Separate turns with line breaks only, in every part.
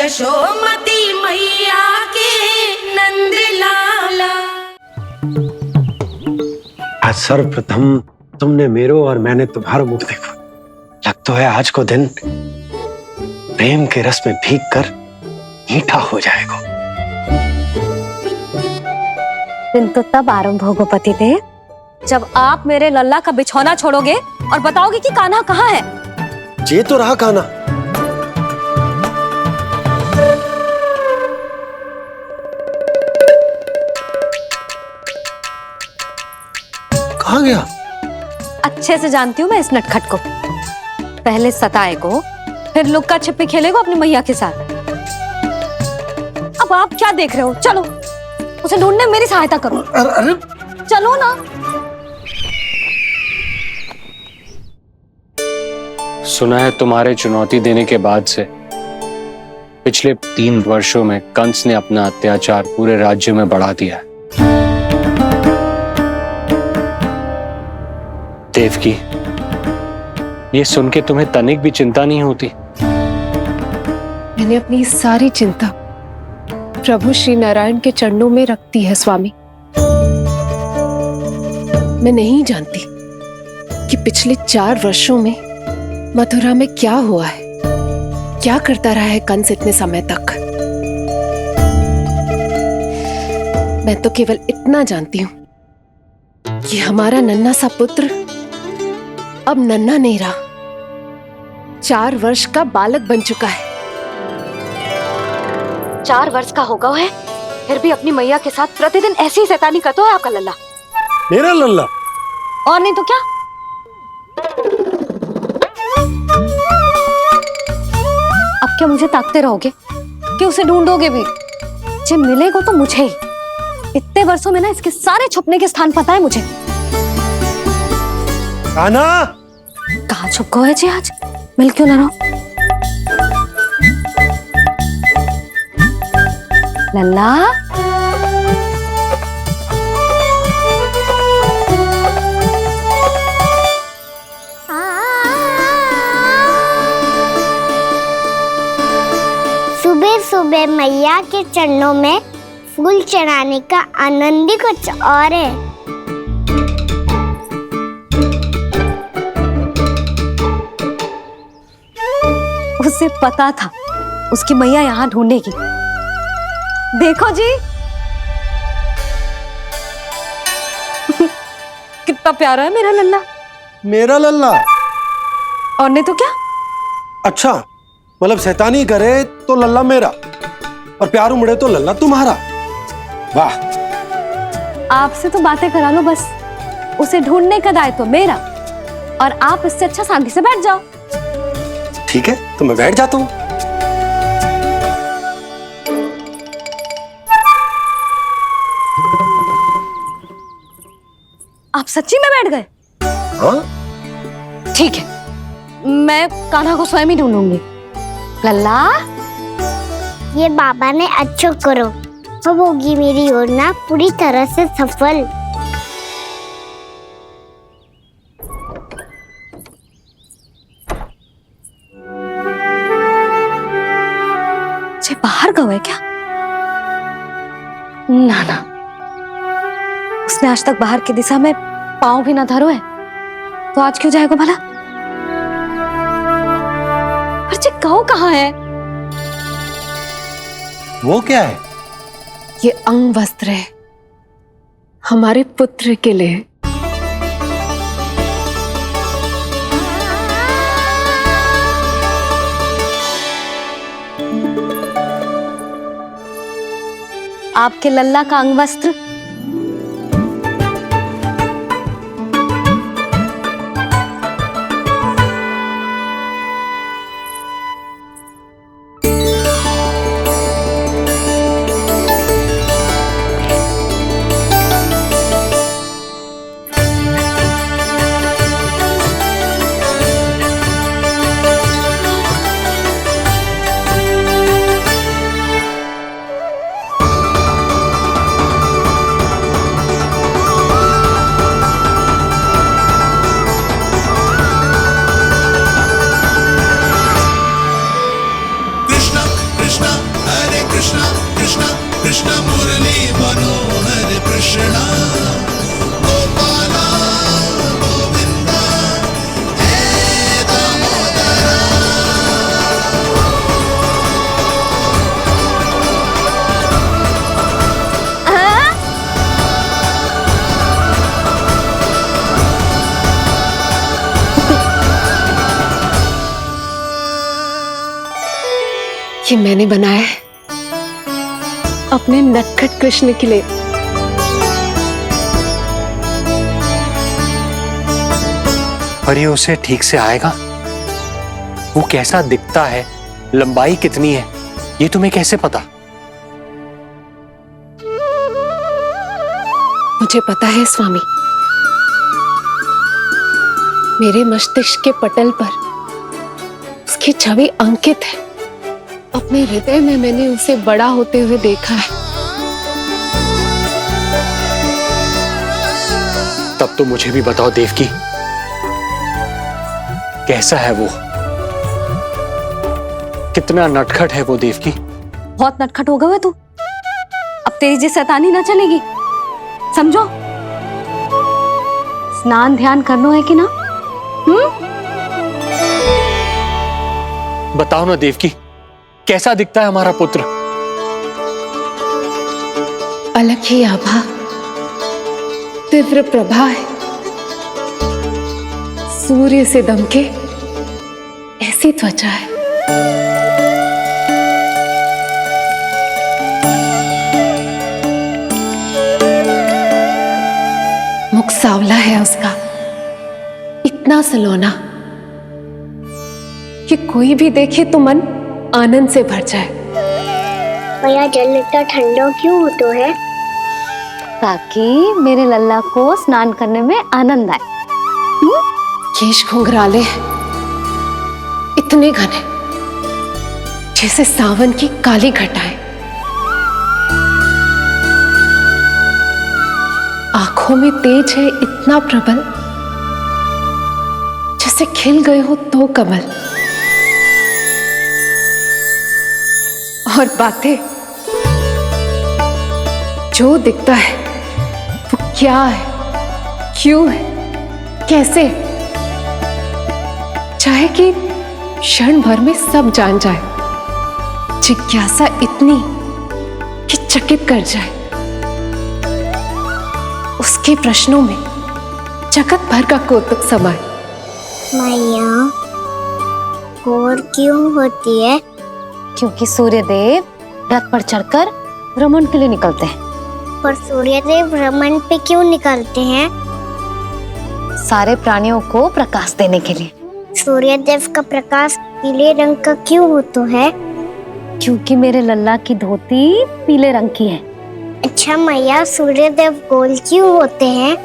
यशोमती मैया के नंद लाला।
आज सर्वप्रथम तुमने मेरो और मैंने तुम्हारा मुख देखो। लग तो है आज को दिन प्रेम के रस में भीग कर मीठा हो जाएगा।
दिन तो तब आरंभ होगा पतिदेव जब आप मेरे लल्ला का बिछौना छोड़ोगे और बताओगे कि कान्हा कहाँ है।
ये तो रहा कान्हा। कहाँ गया?
अच्छे से जानती हूँ मैं इस नटखट को। पहले सताएगो, फिर लुक्का छिपी खेलेगो अपनी मैया के साथ। अब आप क्या देख रहे हो? चलो उसे ढूंढने में मेरी सहायता करो।
अरे
चलो ना।
सुना है तुम्हारे चुनौती देने के बाद से पिछले 3 वर्षों में कंस ने अपना अत्याचार पूरे राज्य में बढ़ा दिया है। देवकी, ये सुन के तुम्हें तनिक भी चिंता नहीं होती?
मैंने अपनी सारी चिंता प्रभु श्री नारायण के चरणों में रख दी है स्वामी। मैं नहीं जानती कि पिछले 4 वर्षों में मथुरा में क्या हुआ है, क्या करता रहा है कंस इतने समय तक। मैं तो केवल इतना जानती हूं कि हमारा नन्हा सा पुत्र अब नन्हा नहीं रहा, 4 वर्ष का बालक बन चुका है।
4 वर्ष का होगा है, फिर भी अपनी मैया के साथ प्रतिदिन ऐसी ही शैतानी करता है आपका लल्ला।
मेरा लल्ला?
और नहीं तो क्या। अब क्या मुझे ताकते रहोगे कि उसे ढूंढोगे भी? जब मिलेगा तो मुझे ही। इतने वर्षों में ना इसके सारे छुपने के स्थान पता है मुझे।
कान्हा!
कहाँ छुप गए जी आज? मिल क्यों ना रहो? लल्ला,
सुबह सुबह मैया के चरणों में फूल चढ़ाने का आनंद ही कुछ और है।
उसे पता था उसकी मैया यहाँ ढूंढेगी। देखो जी कितना प्यारा है मेरा लल्ला।
मेरा लल्ला?
और नहीं तो क्या।
अच्छा, मतलब शैतानी करे तो लल्ला मेरा और प्यार उमड़े तो लल्ला तुम्हारा। वाह!
आपसे तो बातें करा लो बस, उसे ढूंढने का दायित्व मेरा और आप इससे अच्छा शांति से बैठ जाओ।
ठीक है, तो मैं बैठ जाता हूँ।
आप सच्ची में बैठ गए?
हाँ?
ठीक है, मैं कान्हा को स्वयं ही ढूंढूंगी। लल्ला,
ये बाबा ने अच्छा करो, अब होगी मेरी योजना पूरी तरह से सफल।
जे बाहर गए क्या? ना ना, उसने आज तक बाहर की दिशा में पांव भी ना धरो है, तो आज क्यों जाएगा भला? पर जे कहो कहाँ है?
वो क्या है?
ये अंग वस्त्र है हमारे पुत्र के लिए।
आपके लल्ला का अंग वस्त्र।
कृष्णा हरे कृष्णा कृष्णा कृष्णा मुरली मनोहर कृष्णा गोपाला गोविंदा हे दामोदरा।
ये मैंने बनाया है अपने नटखट कृष्ण के लिए।
पर ये उसे ठीक से आएगा? वो कैसा दिखता है, लंबाई कितनी है, ये तुम्हें कैसे पता?
मुझे पता है स्वामी, मेरे मस्तिष्क के पटल पर उसकी छवि अंकित है। अपने हृदय में मैंने उसे बड़ा होते हुए देखा है।
तब तो मुझे भी बताओ देवकी, कैसा है वो? कितना नटखट है वो देवकी?
बहुत नटखट हो गए हो तू। अब तेरी जी शैतानी ना चलेगी, समझो। स्नान ध्यान करना है कि ना?
बताओ ना देवकी, कैसा दिखता है हमारा पुत्र?
अलग ही आभा, तीव्र प्रभा है। सूर्य से दमके ऐसी त्वचा है। मुख सांवला है उसका, इतना सलोना कि कोई भी देखे तो मन आनंद से भर जाए।
भैया जल इतना ठंडा क्यों होता है?
ताकि मेरे लल्ला को स्नान करने में आनंद आए।
केश घुंघराले इतने घने जैसे सावन की काली घटाएं। आंखों में तेज है इतना प्रबल जैसे खिल गए हो दो कमल। और बातें, जो दिखता है वो क्या है, क्यों है, कैसे, चाहे कि क्षण भर में सब जान जाए। जिज्ञासा इतनी कि चकित कर जाए। उसके प्रश्नों में जगत भर का कौतुक समाए।
मैया और क्यों होती है?
क्योंकि सूर्यदेव रथ पर चढ़कर भ्रमण के लिए निकलते हैं।
पर सूर्यदेव भ्रमण पे क्यों निकलते हैं?
सारे प्राणियों को प्रकाश देने के लिए।
सूर्यदेव का प्रकाश पीले रंग का क्यों होता है?
क्योंकि मेरे लल्ला की धोती पीले रंग की है।
अच्छा मैया, सूर्यदेव गोल क्यों होते हैं?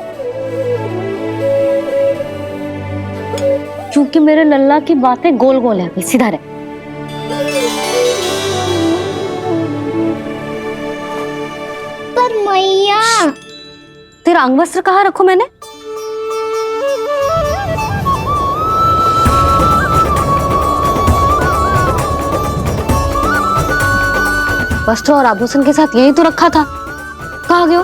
क्योंकि मेरे लल्ला की बातें गोल गोल है, अभी सीधा रहे।
पर मैया,
तेरा अंगवस्त्र कहाँ रखूं मैंने? वस्त्र और आभूषण के साथ यही तो रखा था, कहाँ गए हो?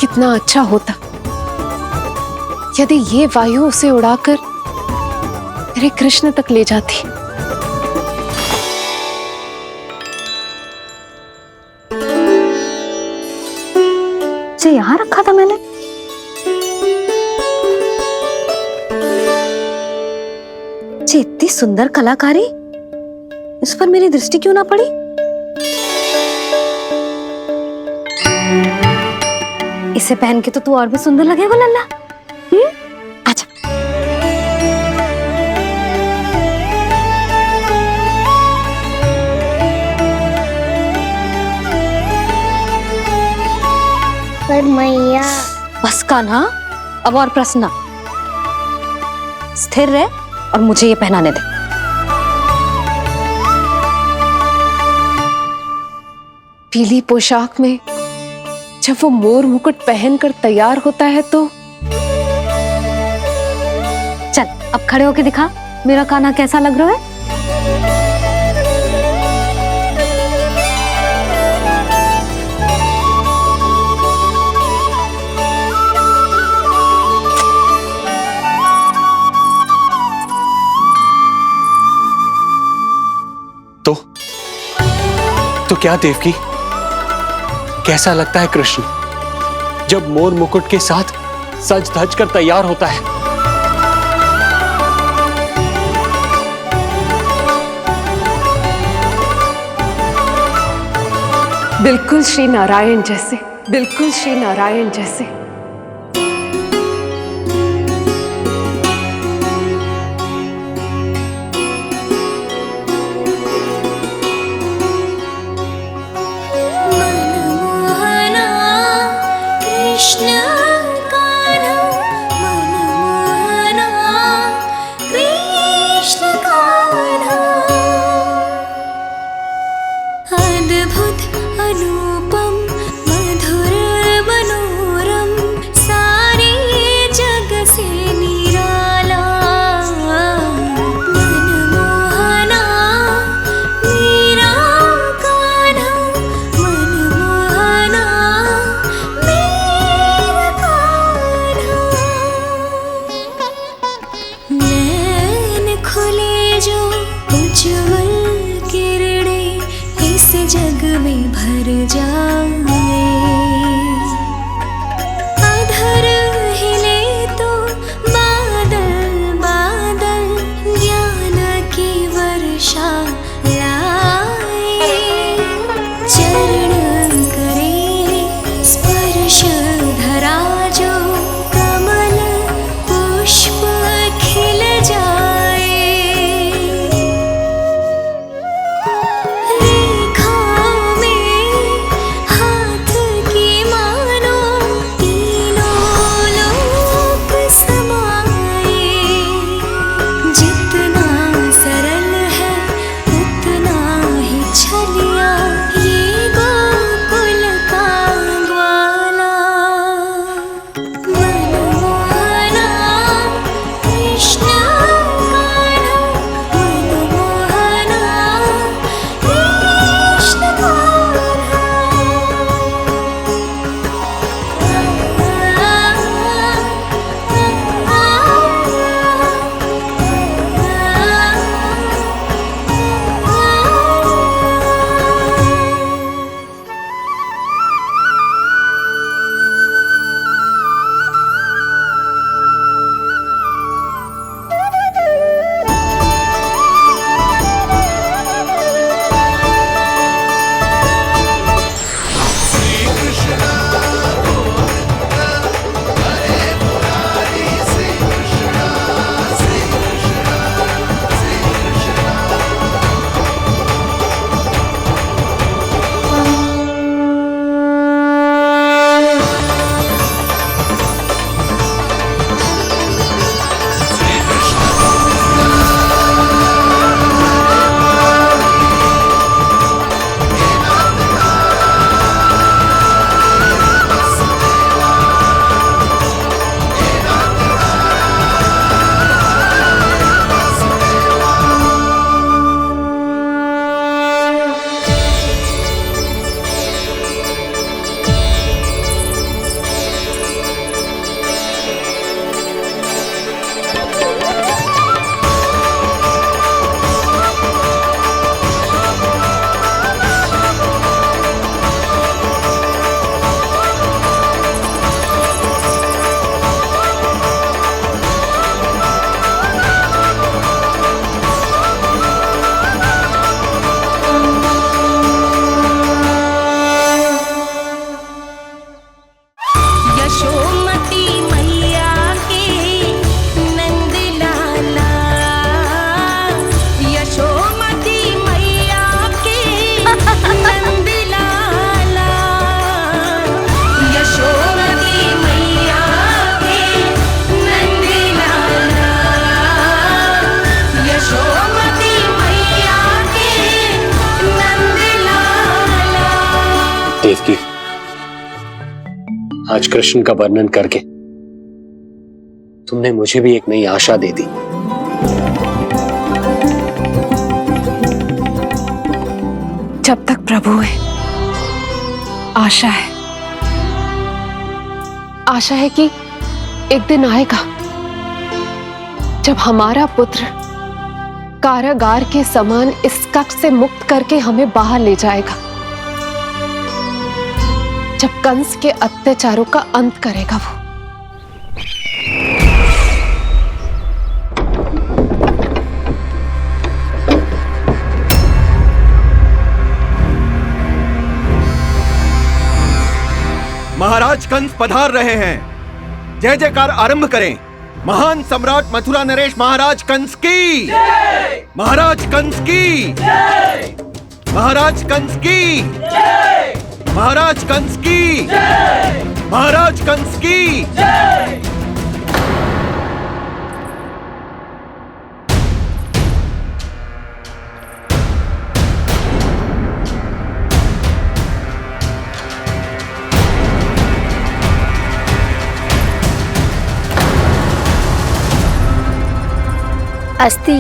कितना अच्छा होता यदि ये वायु उसे उड़ाकर मेरे कृष्ण तक ले जाती।
जो यहाँ रखा था मैंने। जी इतनी सुंदर कलाकारी, इस पर मेरी दृष्टि क्यों ना पड़ी? इसे पहन के तो तू और भी सुंदर लगेगा लल्ला। आजा।
पर मैया,
बस कान्हा, अब और प्रश्न ना। स्थिर रह और मुझे ये पहनाने दे।
पीली पोशाक में जब वो मोर मुकुट पहनकर तैयार होता है तो
चल अब खड़े होके दिखा, मेरा कान्हा कैसा लग रहा है?
तो क्या देवकी, कैसा लगता है कृष्ण जब मोर मुकुट के साथ सज धज कर तैयार होता है?
बिल्कुल श्री नारायण जैसे, बिल्कुल श्री नारायण जैसे।
मनमोहना कृष्ण कान्हा, मनमोहना कृष्ण कान्हा। अद्भुत अनुपम मधुर मनोरम, सारे जग से निराला। मनमोहना मेरा कान्हा, मनमोहना मेरा कान्हा। नैन खुले जो उज्ज्वल किरणें इस जग में भर जाए। अधर हिले तो बादल बादल ज्ञान की वर्षा लाए। चरण करे स्पर्श धरा जो कमल पुष्प खिल जाए। रेखाओं में हाथ की मानो तीनों लोक समाए। जितना सरल है उतना ही छलिया ये गोकुल का ग्वाला। मनमोहना कृष्ण कान्हा, मनमोहना कृष्ण यशोमती मैया के नंद लाला। यशोमती मैया के नंद लाला। यशोमती मैया के नंद लाला। यशोमती मैया के नंद लाला।
देवकी, आज कृष्ण का वर्णन करके तुमने मुझे भी एक नई आशा दे दी।
प्रभु है, आशा है, आशा है कि एक दिन आएगा जब हमारा पुत्र कारागार के समान इस कक्ष से मुक्त करके हमें बाहर ले जाएगा, जब कंस के अत्याचारों का अंत करेगा वो।
महाराज कंस पधार रहे हैं। जय जयकार आरंभ करें। महान सम्राट मथुरा नरेश महाराज कंस की, महाराज कंस की, महाराज कंस की, महाराज कंस की, महाराज कंस की।
अस्ति।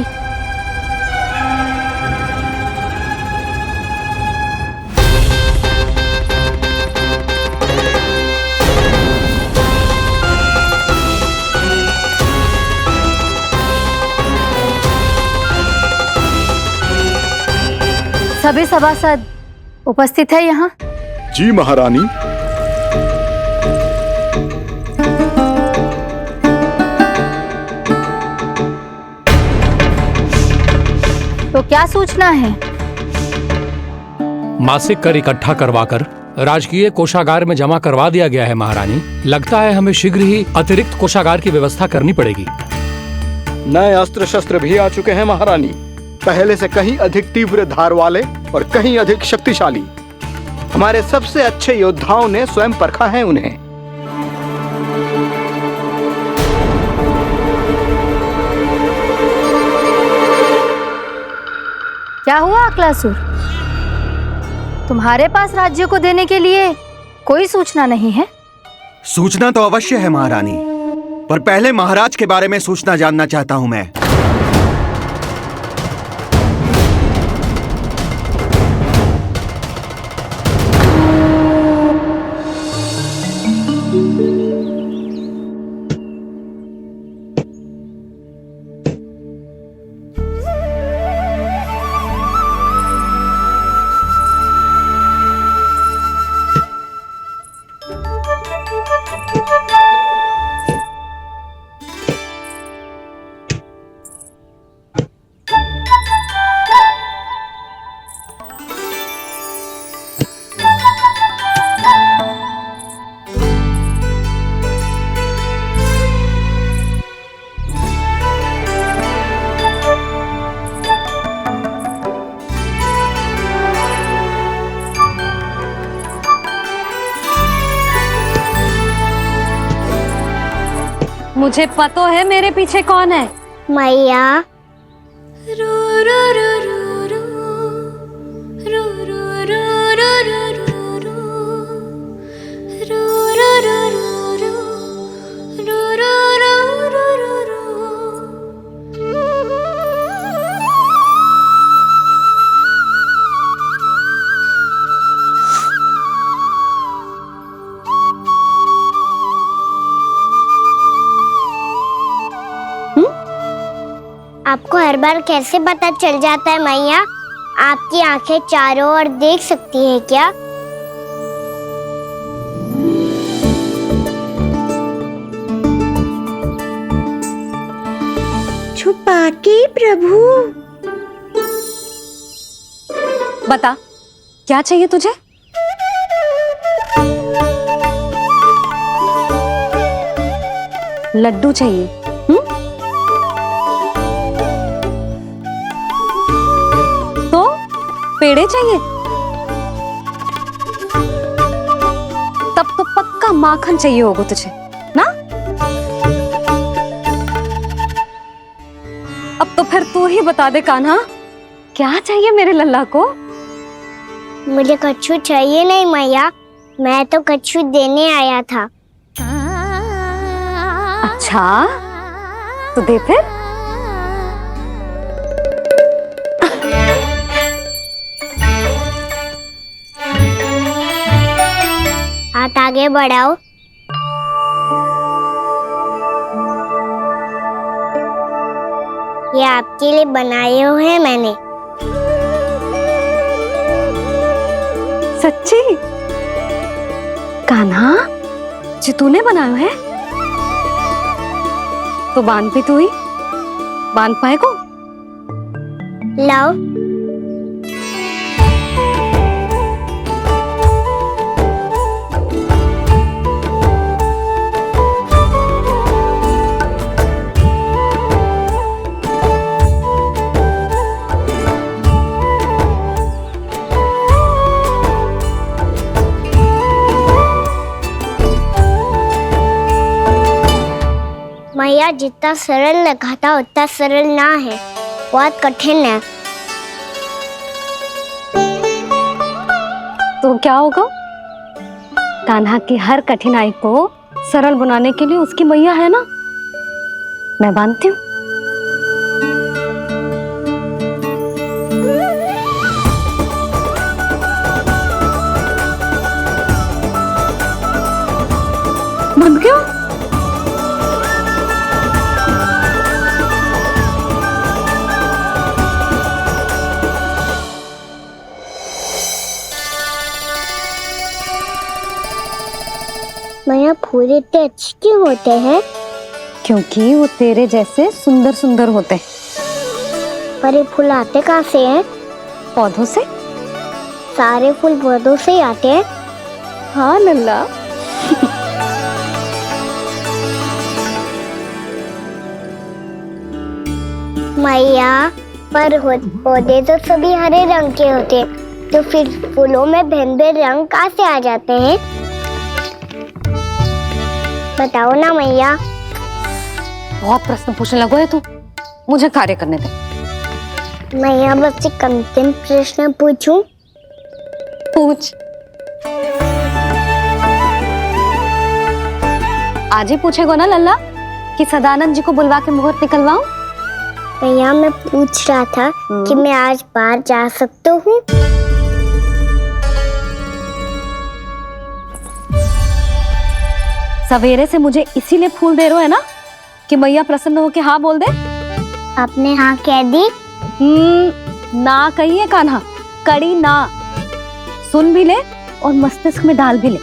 सभी सभासद उपस्थित है यहाँ?
जी महारानी।
तो क्या सूचना है?
मासिक कर इकट्ठा करवाकर राजकीय कोषागार में जमा करवा दिया गया है महारानी। लगता है हमें शीघ्र ही अतिरिक्त कोषागार की व्यवस्था करनी पड़ेगी।
नए अस्त्र शस्त्र भी आ चुके हैं महारानी, पहले से कहीं अधिक तीव्र धार वाले और कहीं अधिक शक्तिशाली। हमारे सबसे अच्छे योद्धाओं ने स्वयं परखा है उन्हें।
क्या हुआ अक्लासुर? तुम्हारे पास राज्य को देने के लिए कोई सूचना नहीं है?
सूचना तो अवश्य है महारानी, पर पहले महाराज के बारे में सूचना जानना चाहता हूं मैं।
मुझे पता है मेरे पीछे कौन है।
मैया।
रू रू रू रू रू रू रू रू रू रू रू रू रू रू रू रू रू।
आपको हर बार कैसे पता चल जाता है मैया? आपकी आंखें चारों ओर देख सकती हैं क्या? छुपा के प्रभु।
बता, क्या चाहिए तुझे? लड्डू चाहिए? तो पेड़े चाहिए? तब तो पक्का माखन चाहिए होगा तुझे ना? अब तो फिर तू ही बता दे कान्हा, क्या चाहिए मेरे लल्ला को?
मुझे कच्छू चाहिए नहीं मैया, मैं तो कच्छू देने आया था।
अच्छा, तो दे फिर।
आगे बढ़ाओ। ये आपके लिए बनाए हुए हैं मैंने।
सच्ची? कान्हा, जो तूने बनाया है तो बांध भी तू ही बांध पाए को?
लाओ। मैया, जितना सरल लगा था उतना सरल ना है, बहुत कठिन है।
तो क्या होगा? कान्हा की हर कठिनाई को सरल बनाने के लिए उसकी मैया है ना, मैं बांधती हूँ। बंद क्यों?
मैया, फूल इतने अच्छे क्यों होते हैं?
क्योंकि वो तेरे जैसे सुंदर सुंदर होते हैं।
पर ये फूल आते कहाँ से हैं?
पौधों से।
सारे फूल पौधों से ही आते हैं?
हाँ लल्ला।
मैया, पर पौधे तो सभी हरे रंग के होते हैं, तो फिर फूलों में भिन्न भिन्न रंग कहाँ से आ जाते हैं? बताओ ना मैया।
बहुत प्रश्न पूछने लगो है तू, मुझे कार्य करने दे।
मैया, बस एक अंतिम प्रश्न पूछूं?
पूछ। आज ही पूछेगो ना लल्ला कि सदानंद जी को बुलवा के मुहूर्त निकलवाऊं?
मैया, मैं पूछ रहा था कि मैं आज बाहर जा सकता हूँ?
सवेरे से मुझे इसीलिए फूल दे रहे हो है ना कि मैया प्रसन्न हो के हाँ बोल दे।
आपने हाँ कह दी?
ना कहिए कान्हा, कड़ी ना। सुन भी ले और मस्तिष्क में डाल भी ले।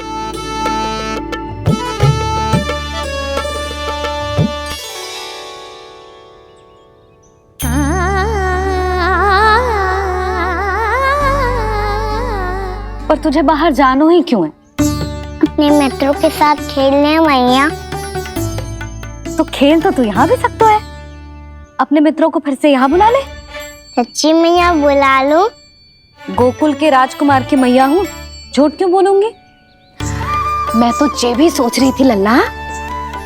पर तुझे बाहर जानो ही क्यों है?
अपने मित्रों के साथ खेलने मैया।
तो खेल तो तू यहाँ भी सकता है, अपने मित्रों को फिर से यहाँ बुला ले।
सच्ची मैया, बुला लो।
गोकुल के राजकुमार की मैया हूँ, झूठ क्यों बोलूंगी? मैं तो ये भी सोच रही थी लल्ला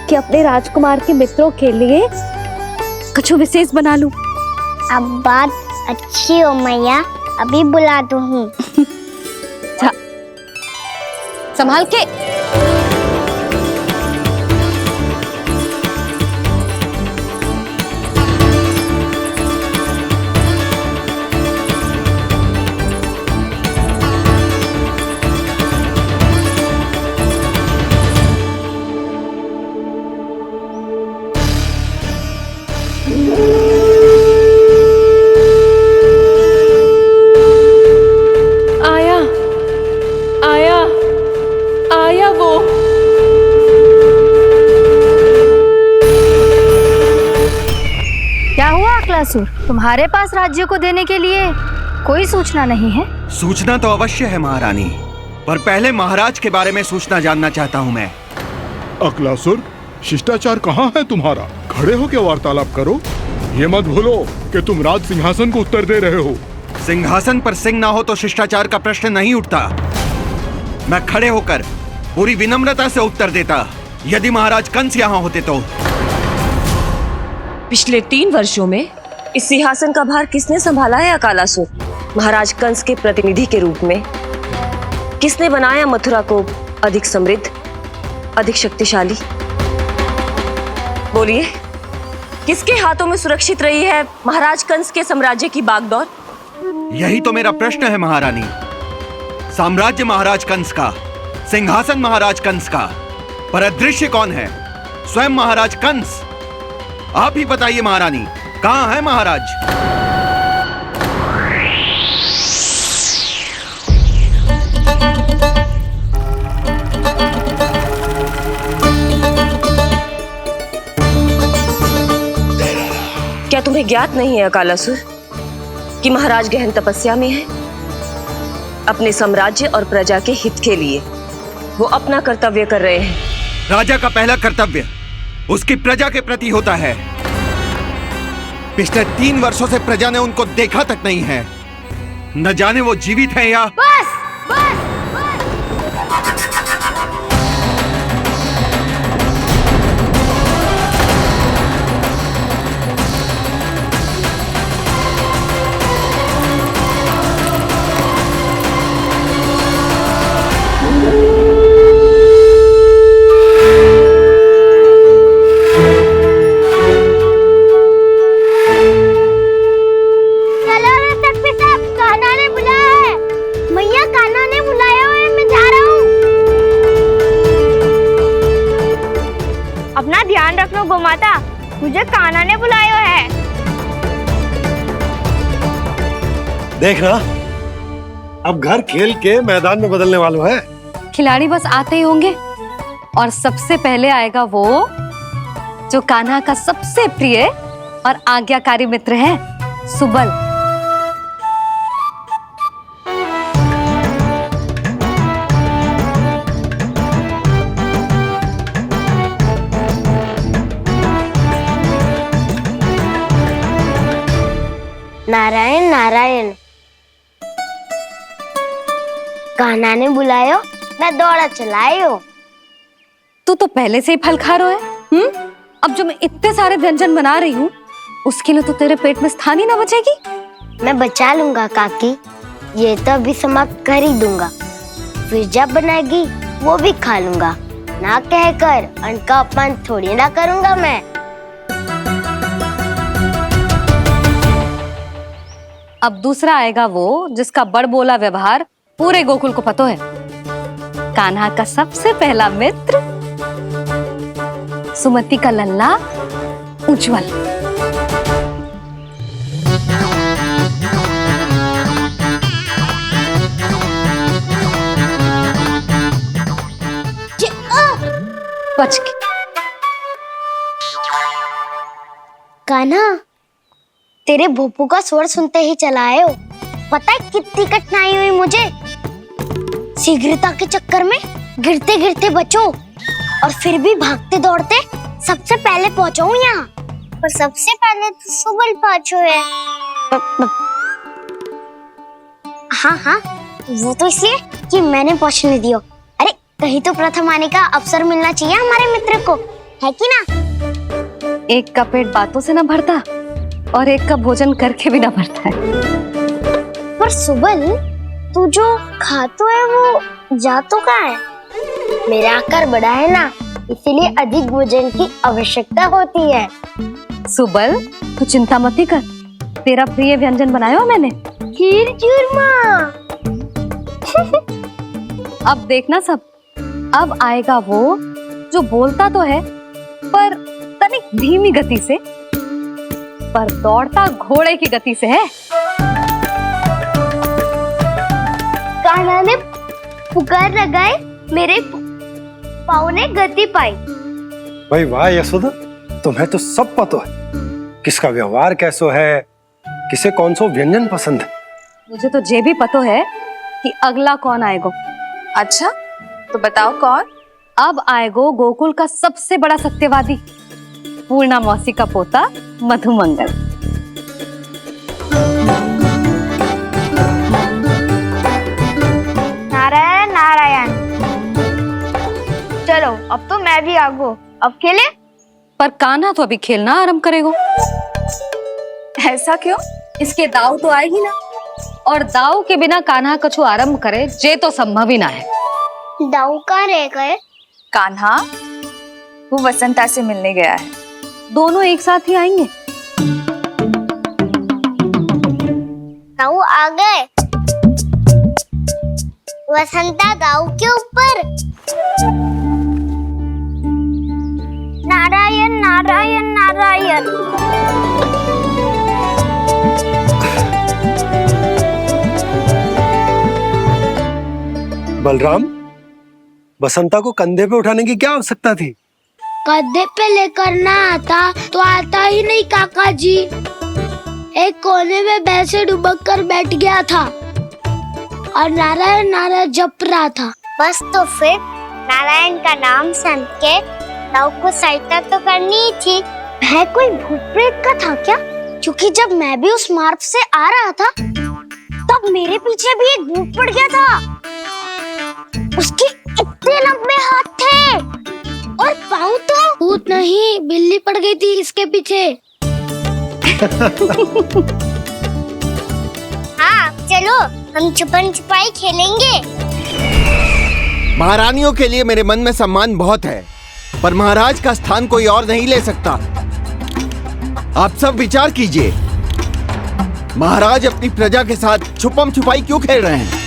कि अपने राजकुमार के मित्रों के लिए कुछ विशेष बना लूं।
अब बात अच्छी हो मैया, अभी बुला दूँ हूँ।
संभाल के।
आया आया आया वो।
क्या हुआ अक्लासुर, तुम्हारे पास राज्य को देने के लिए कोई सूचना नहीं है?
सूचना तो अवश्य है महारानी, पर पहले महाराज के बारे में सूचना जानना चाहता हूँ मैं।
अक्लासुर, शिष्टाचार कहाँ है तुम्हारा? खड़े होकर वार्तालाप करो। ये मत भूलो कि तुम राज सिंहासन को उत्तर दे रहे हो।
सिंहासन पर सिंह ना हो तो शिष्टाचार का प्रश्न नहीं उठता। मैं खड़े होकर पूरी विनम्रता से उत्तर देता यदि महाराज कंस यहाँ होते तो।
पिछले 3 वर्षों में इस सिंहासन का भार किसने संभाला है अकालासुर? महाराज कंस के प्रतिनिधि के रूप में किसने बनाया मथुरा को अधिक समृद्ध, अधिक शक्तिशाली? बोलिए, किसके हाथों में सुरक्षित रही है महाराज कंस के साम्राज्य की बागडोर?
यही तो मेरा प्रश्न है महारानी। साम्राज्य महाराज कंस का सिंहासन महाराज कंस का, पर अदृश्य कौन है? स्वयं महाराज कंस। आप ही बताइए महारानी, कहाँ है महाराज?
क्या तुम्हें ज्ञात नहीं है अकालासुर कि महाराज गहन तपस्या में है? अपने साम्राज्य और प्रजा के हित के लिए वो अपना कर्तव्य कर रहे हैं।
राजा का पहला कर्तव्य उसकी प्रजा के प्रति होता है। पिछले 3 वर्षों से प्रजा ने उनको देखा तक नहीं है। न जाने वो जीवित हैं या
बस बस
चलो रे सक्सेस साहब, कान्हा ने बुलाया है। मैया कान्हा ने बुलाया है, मैं जा रहा हूँ। अपना ध्यान रखो गोमाता, मुझे कान्हा ने बुलाया है।
देखना, अब घर खेल के मैदान में बदलने वालों है।
खिलाड़ी बस आते ही होंगे और सबसे पहले आएगा वो जो कान्हा का सबसे प्रिय और आज्ञाकारी मित्र है, सुबल।
नारायण नारायण, कान्हा ने बुलायो, मैं दौड़ा चलायो।
तू तो पहले से ही फल खा रहा है। अब जो मैं इतने सारे व्यंजन बना रही हूँ उसके लिए तो तेरे पेट में स्थान ही ना बचेगी।
मैं बचा लूंगा काकी, ये तो अभी समाप्त कर ही दूंगा। फिर जब बनाएगी वो भी खा लूंगा। ना कहकर अन्न का अपमान थोड़ी ना करूंगा मैं।
अब दूसरा आएगा वो जिसका बड़बोला व्यवहार पूरे गोकुल को पता है, कान्हा का सबसे पहला मित्र, सुमति का लल्ला उज्जवल। बच के।
कान्हा, तेरे भोपू का स्वर सुनते ही चला आए हो। पता है कितनी कठिनाई हुई मुझे। शीघ्रता के चक्कर में गिरते गिरते बचो और फिर भी भागते दौड़ते सबसे पहले पहुंचा हूँ यहाँ। पर सबसे पहले तो सुबल पहुंचो है। हाँ हाँ, वो तो इसलिए कि मैंने पहुंचने दियो। अरे कहीं तो प्रथम आने का अवसर मिलना चाहिए हमारे मित्र को, है कि ना?
एक का पेट बातों से ना भरता और एक का भोजन करके भी ना भरता है।
पर सुबल, तू जो खातो है वो जातो का है। मेरा आकार बड़ा है ना, इसीलिए अधिक भोजन की आवश्यकता होती है।
सुबल, तू चिंता मत कर, तेरा प्रिय व्यंजन बनाया मैंने,
खीर चूरमा।
अब देखना सब, अब आएगा वो जो बोलता तो है पर तनिक धीमी गति से, पर दौड़ता घोड़े की गति से है।
कान्हा ने पुकार लगाए, मेरे पाँव ने गति पाई।
भाई वाह यशोदा, तुम्हें तो सब पता है। किसका व्यवहार कैसो है, किसे कौन सो व्यंजन पसंद है।
मुझे तो ये भी पता है कि अगला कौन आएगा।
अच्छा, तो बताओ कौन?
अब आएगो गोकुल का सबसे बड़ा सत्यवादी, पूर्णा मौसी का पोता मधुमंगल।
नारायण नारायण। चलो अब तो मैं भी आगो, अब खेले।
पर कान्हा तो अभी खेलना आरंभ करेगा।
ऐसा क्यों?
इसके दाव तो आएगी ना, और दाव के बिना कान्हा कछु आरंभ करे जे तो संभव ही ना है।
दाऊ कहाँ रह गए?
कान्हा वो वसंता से मिलने गया है।
दोनों एक साथ ही आएंगे।
दाऊ आ गए। वसंता गांव के ऊपर। नारायण नारायण नारायण।
बलराम, बसंता को कंधे पे उठाने की क्या आवश्यकता थी?
कंधे पे लेकर ना आता तो आता ही नहीं काका जी। एक कोने में वैसे डुबक कर बैठ गया था और नारायण नारायण जप रहा था। बस तो फिर नारायण का नाम सुन के नाव को सहायता तो करनी ही थी। वह कोई भूत प्रेत का था क्या? क्योंकि जब मैं भी उस मार्ग से आ रहा था तब मेरे पीछे भी एक भूत पड़ गया था। उसके इतने लंबे हाथ थे और पाँव तो भूत नहीं, बिल्ली पड़ गई थी इसके पीछे। हाँ चलो हम छुपन छुपाई खेलेंगे।
महारानियों के लिए मेरे मन में सम्मान बहुत है, पर महाराज का स्थान कोई और नहीं ले सकता। आप सब विचार कीजिए, महाराज अपनी प्रजा के साथ छुपम छुपाई क्यों खेल रहे हैं?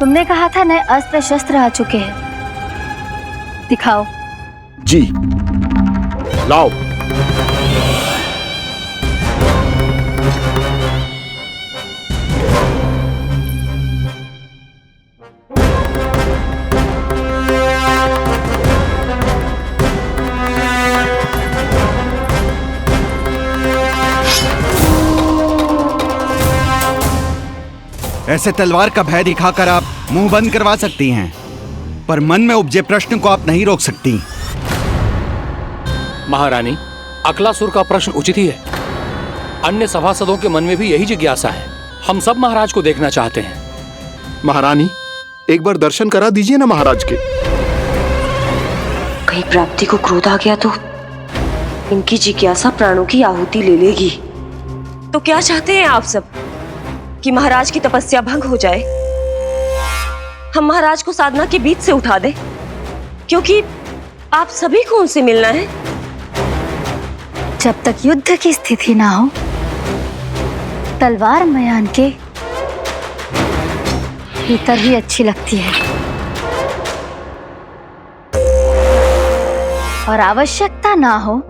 तुमने कहा था नए अस्त्र शस्त्र आ चुके हैं, दिखाओ।
जी लाओ।
ऐसे तलवार का भय दिखाकर आप मुंह बंद करवा सकती हैं, पर मन में उपजे प्रश्न को आप नहीं रोक सकती।
महारानी, अकलासुर का प्रश्न उचित ही है। अन्य सभासदों के मन में भी यही जिज्ञासा है। हम सब महाराज को देखना चाहते हैं।
महारानी, एक बार दर्शन करा दीजिए ना महाराज के।
कहीं प्राप्ति को क्रोध आ गया तो इनकी जिज्ञासा प्राणों की आहुति ले लेगी। तो क्या चाहते हैं आप सब? कि महाराज की तपस्या भंग हो जाए? हम महाराज को साधना के बीच से उठा दें? क्योंकि आप सभी को उनसे मिलना है।
जब तक युद्ध की स्थिति ना हो, तलवार मयान के भीतर ही अच्छी लगती है और आवश्यकता ना हो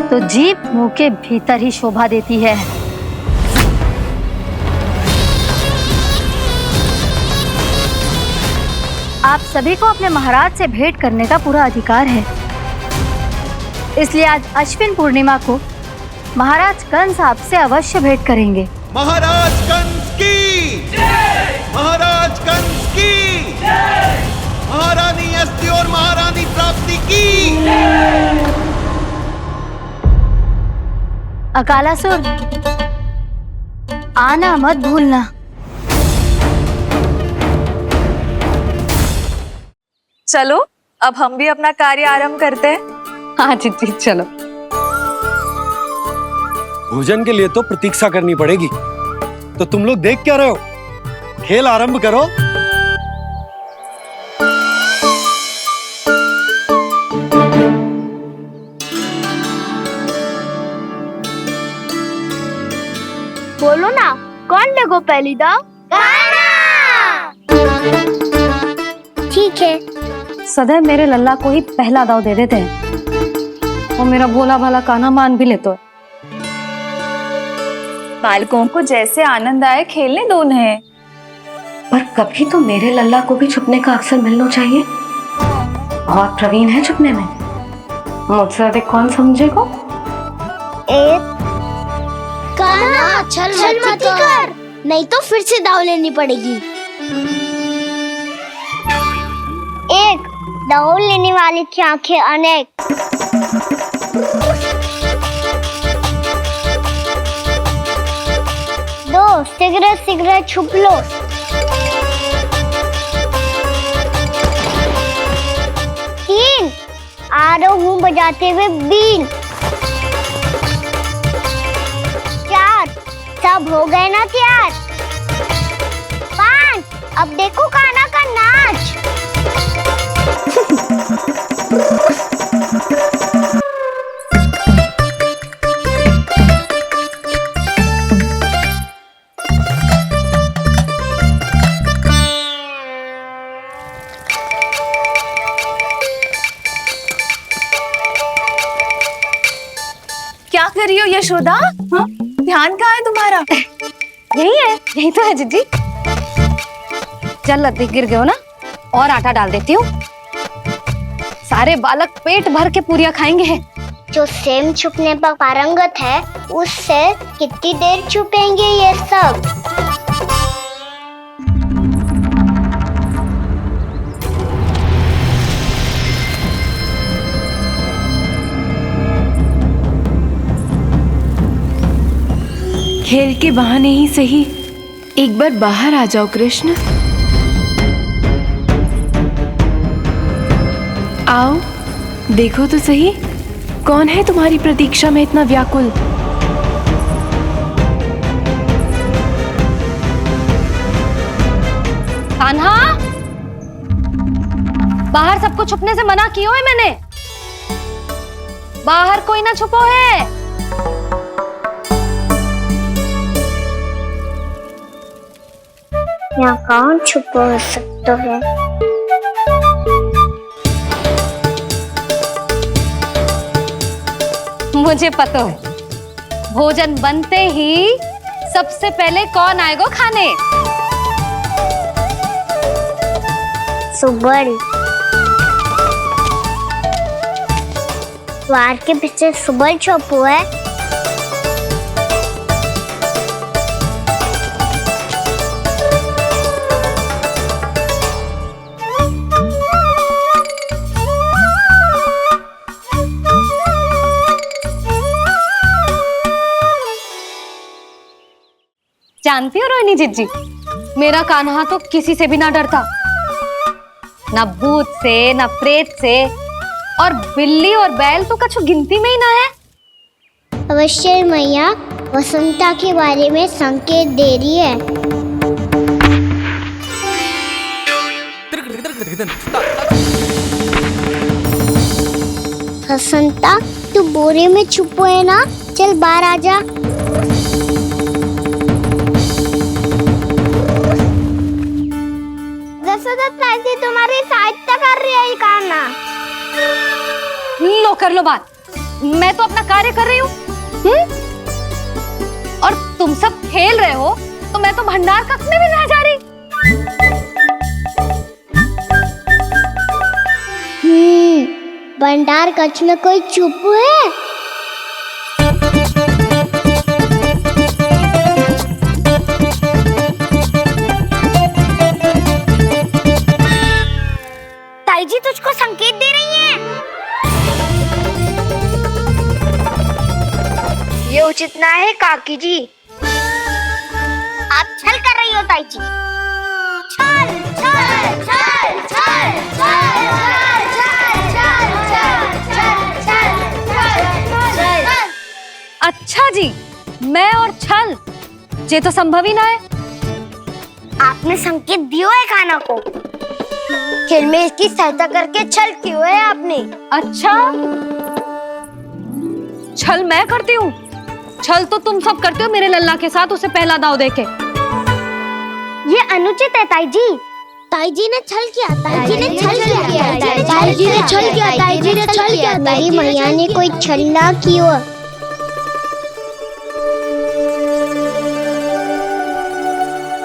तो जीभ मुंह के भीतर ही शोभा देती है। आप सभी को अपने महाराज से भेंट करने का पूरा अधिकार है। इसलिए आज अश्विन पूर्णिमा को महाराज कंस आपसे अवश्य भेंट करेंगे।
महाराज कंस की जय! महाराज कंस की जय! महारानी अस्ति और महारानी प्राप्ति की जय!
अकालासुर, आना मत भूलना।
चलो अब हम भी अपना कार्य आरंभ करते हैं।
हाँ जी चलो।
भोजन के लिए तो प्रतीक्षा करनी पड़ेगी, तो तुम लोग देख क्या रहे हो? खेल आरंभ करो।
बोलो ना, कौन लगो पहली दाव? ठीक है।
सदैव मेरे लल्ला को ही पहला दाव दे देते हैं और मेरा भोला भाला कान्हा मान भी लेते।
बालकों को जैसे आनंद आए खेलने दो उन्हें।
पर कभी तो मेरे लल्ला को भी छुपने का अवसर मिलना चाहिए। बहुत प्रवीण है छुपने में, मुझसे अधिक कौन समझेगा?
कान्हा छल मत कर, नहीं तो फिर से दाव लेनी पड़ेगी। एक दाव लेने वाले की आंखें अनेक। दो, शीघ्र छुप लो। तीन, आ रहा हूँ बजाते हुए बीन। सब हो गए ना तैयार? 5, अब देखो कान्हा का नाच।
क्या कर रही हो यशोदा? हाँ? ध्यान कहाँ है तुम्हारा?
यही है, यही तो है जीजी। चल लद्दी गिर गए हो ना, और आटा डाल देती हूँ। सारे बालक पेट भर के पूरियां खाएंगे।
जो सेम छुपने पर पारंगत है, उससे कितनी देर छुपेंगे ये सब?
खेल के बहाने ही सही एक बार बाहर आ जाओ कृष्ण। आओ, देखो तो सही, कौन है तुम्हारी प्रतीक्षा में इतना व्याकुल?
कान्हा, बाहर सबको छुपने से मना किया है मैंने। बाहर कोई ना छुपो है।
यहाँ कौन छुपा हो सकता है?
मुझे पता है, भोजन बनते ही सबसे पहले कौन आएगा खाने?
सुबल। द्वार के पीछे सुबल छुपा है।
जानती हो रोहिणी जीजी, मेरा कान्हा तो किसी से भी ना डरता, ना भूत से, ना प्रेत से, और बिल्ली और बैल तो कछु गिनती में ही ना है।
अवश्य मैया वसंता के बारे में संकेत दे रही है। वसंता, तू बोरे में छुपो है ना? चल बाहर आ जा। तुम्हारी सहायता कर रही है कान्हा।
लो कर लो बात, मैं तो अपना कार्य कर रही हूँ। और तुम सब खेल रहे हो तो मैं तो भंडार कक्ष में भी नहीं जा रही।
भंडार कक्ष में कोई चुप है? ताई जी तुझको संकेत दे रही हैं। ये उचित ना है काकी जी। आप छल कर रही हो ताई जी। छल छल छल छल छल छल।
अच्छा जी, मैं और छल, ये तो संभव ही ना है।
आपने संकेत दियो है कान्हा को। खेल में इसकी सहायता करके छल क्यों है आपने?
अच्छा, छल मैं करती हूँ? छल तो तुम सब करते हो मेरे लल्ला के साथ, उसे पहला दाव देके।
ये अनुचित है ताई जी। ताई जी ने छल किया, ताई जी ने छल किया, ताई जी ने छल किया, ताई जी ने छल किया। मेरी मैया ने कोई छल ना किया।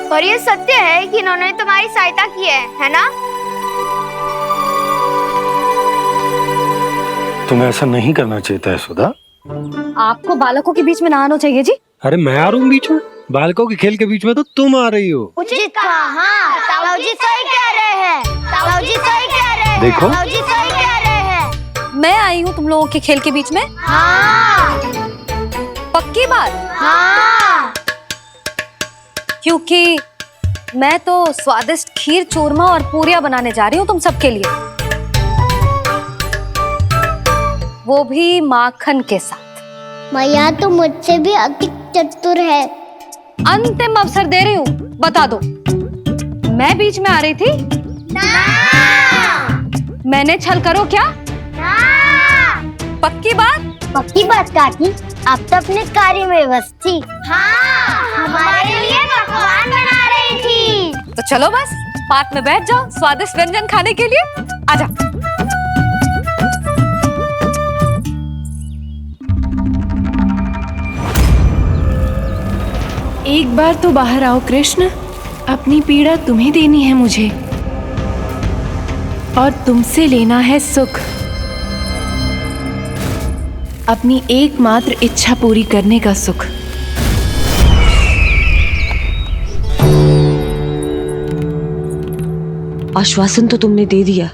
और ये सत्य है कि इन्होंने तुम्हारी सहायता की है ना?
तुम्हें ऐसा नहीं करना चाहिए था यशोदा।
आपको बालकों के बीच में ना आना चाहिए जी।
अरे मैं आ रहा हूँ बीच में? बालकों के खेल के बीच में तो तुम आ रही हो।
उचित कहा। हाँ, ताऊ जी सही कह रहे हैं। ताऊ जी सही कह रहे हैं।
देखो,
ताऊ जी सही कह रहे हैं।
मैं आई हूँ तुम लोगों के खेल के बीच में?
हाँ।
पक्की बात?
हाँ।
क्योंकि मैं तो स्वादिष्ट खीर, चूरमा और पूरियां बनाने जा रही हूँ तुम सबके लिए, वो भी माखन के साथ।
मैया तो मुझसे भी अधिक चतुर है।
अंतिम अवसर दे रही हूँ, बता दो, मैं बीच में आ रही थी? मैंने छल करो क्या? पक्की बात?
पक्की बात काकी, आप तो अपने कार्य में व्यस्त थी। हाँ, हमारे लिए पकवान बना रही थी।
तो चलो बस पार्क में बैठ जाओ स्वादिष्ट व्यंजन खाने के लिए। आजा।
एक बार तो बाहर आओ कृष्ण, अपनी पीड़ा तुम्हें देनी है मुझे, और तुमसे लेना है सुख। अपनी एकमात्र इच्छा पूरी करने का सुख।
आश्वासन तो तुमने दे दिया,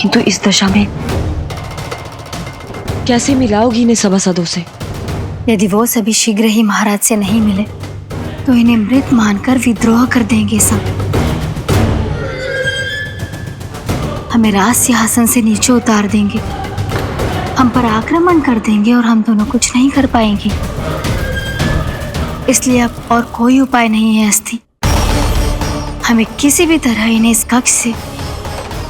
किंतु इस दशा में कैसे मिलाओगी इन्हें सभासदों से?
यदि वो सभी शीघ्र ही महाराज से नहीं मिले तो इन्हें मृत मानकर विद्रोह कर देंगे सब। हमें राज सिंहासन से नीचे उतार देंगे, हम पर आक्रमण कर देंगे और हम दोनों कुछ नहीं कर पाएंगे। इसलिए अब और कोई उपाय नहीं है अस्थि। हमें किसी भी तरह इन्हें इस कक्ष से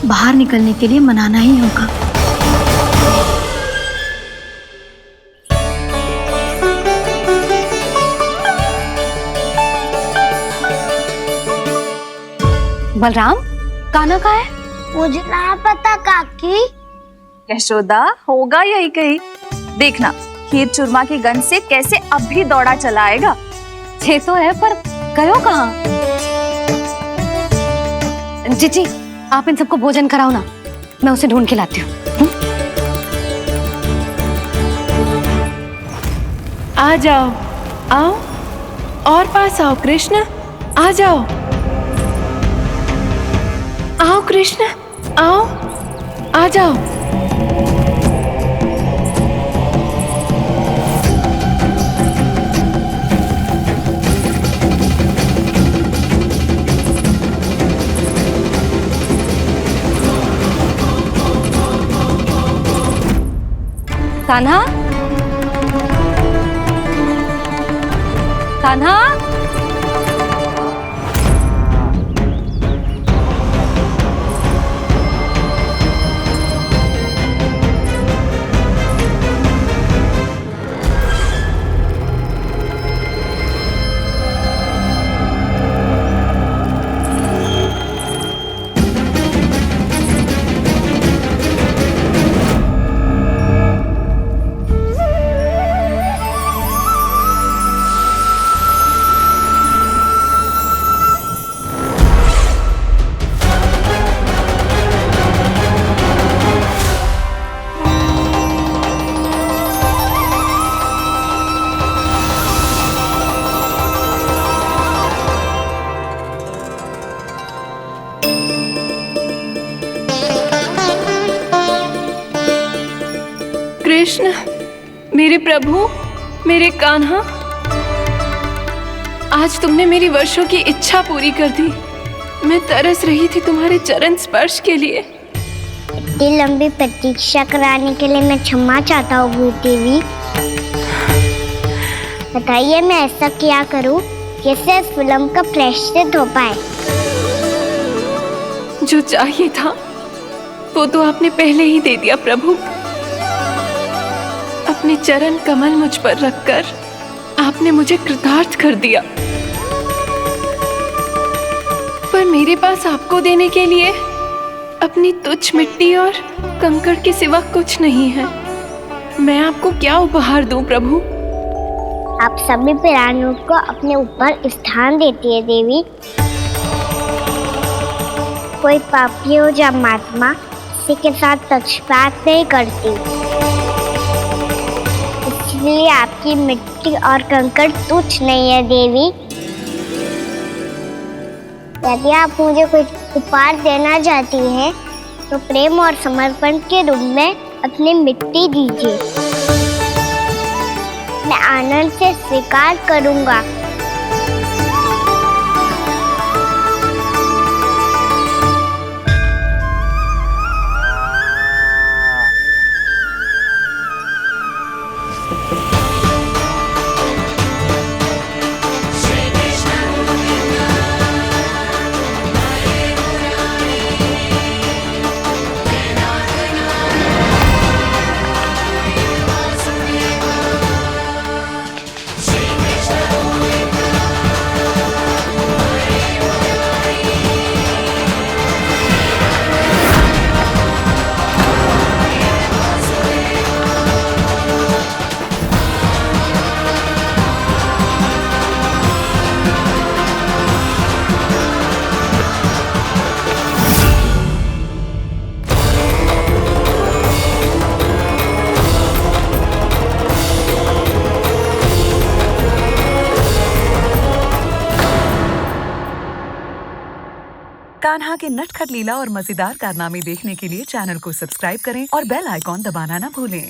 बाहर निकलने के लिए मनाना ही होगा।
बलराम, कान्हा कहाँ है?
मुझे ना पता काकी।
यशोदा, होगा यही कहीं। देखना खीर चूरमा की गंध से कैसे अब भी दौड़ा चला आएगा।
छे तो है पर गयो कहाँ? जीजी, आप इन सबको भोजन कराओ ना, मैं उसे ढूंढ के लाती हूँ।
आ जाओ, आओ और पास आओ कृष्ण, आ जाओ। आओ कृष्ण, आओ, आ जाओ।
कान्हा, कान्हा,
कृष्ण, मेरे प्रभु, मेरे कान्हा, आज तुमने मेरी वर्षों की इच्छा पूरी कर दी। मैं तरस रही थी तुम्हारे चरण स्पर्श के लिए।
इतनी लंबी प्रतीक्षा कराने के लिए मैं क्षमा चाहता हूँ भूत देवी। बताइए मैं ऐसा क्या करूँ जिससे इस फिल्म का प्रायश्चित हो पाए?
जो चाहिए था वो तो आपने पहले ही दे दिया प्रभु। अपने चरण कमल मुझ पर रखकर आपने मुझे कृतार्थ कर दिया, पर मेरे पास आपको देने के लिए अपनी तुच्छ मिट्टी और कंकड़ के सिवा कुछ नहीं है। मैं आपको क्या उपहार दूं प्रभु?
आप सभी प्राणियों को अपने ऊपर स्थान देती है देवी। कोई पापी हो या महात्मा किसी के साथ पक्षपात नहीं करती, इसलिए आपकी मिट्टी और कंकड़ तुच्छ नहीं है देवी। यदि आप मुझे कुछ उपहार देना चाहती हैं तो प्रेम और समर्पण के रूप में अपनी मिट्टी दीजिए, मैं आनंद से स्वीकार करूंगा।
के नटखट लीला और मजेदार कारनामे देखने के लिए चैनल को सब्सक्राइब करें और बेल आइकॉन दबाना ना भूलें।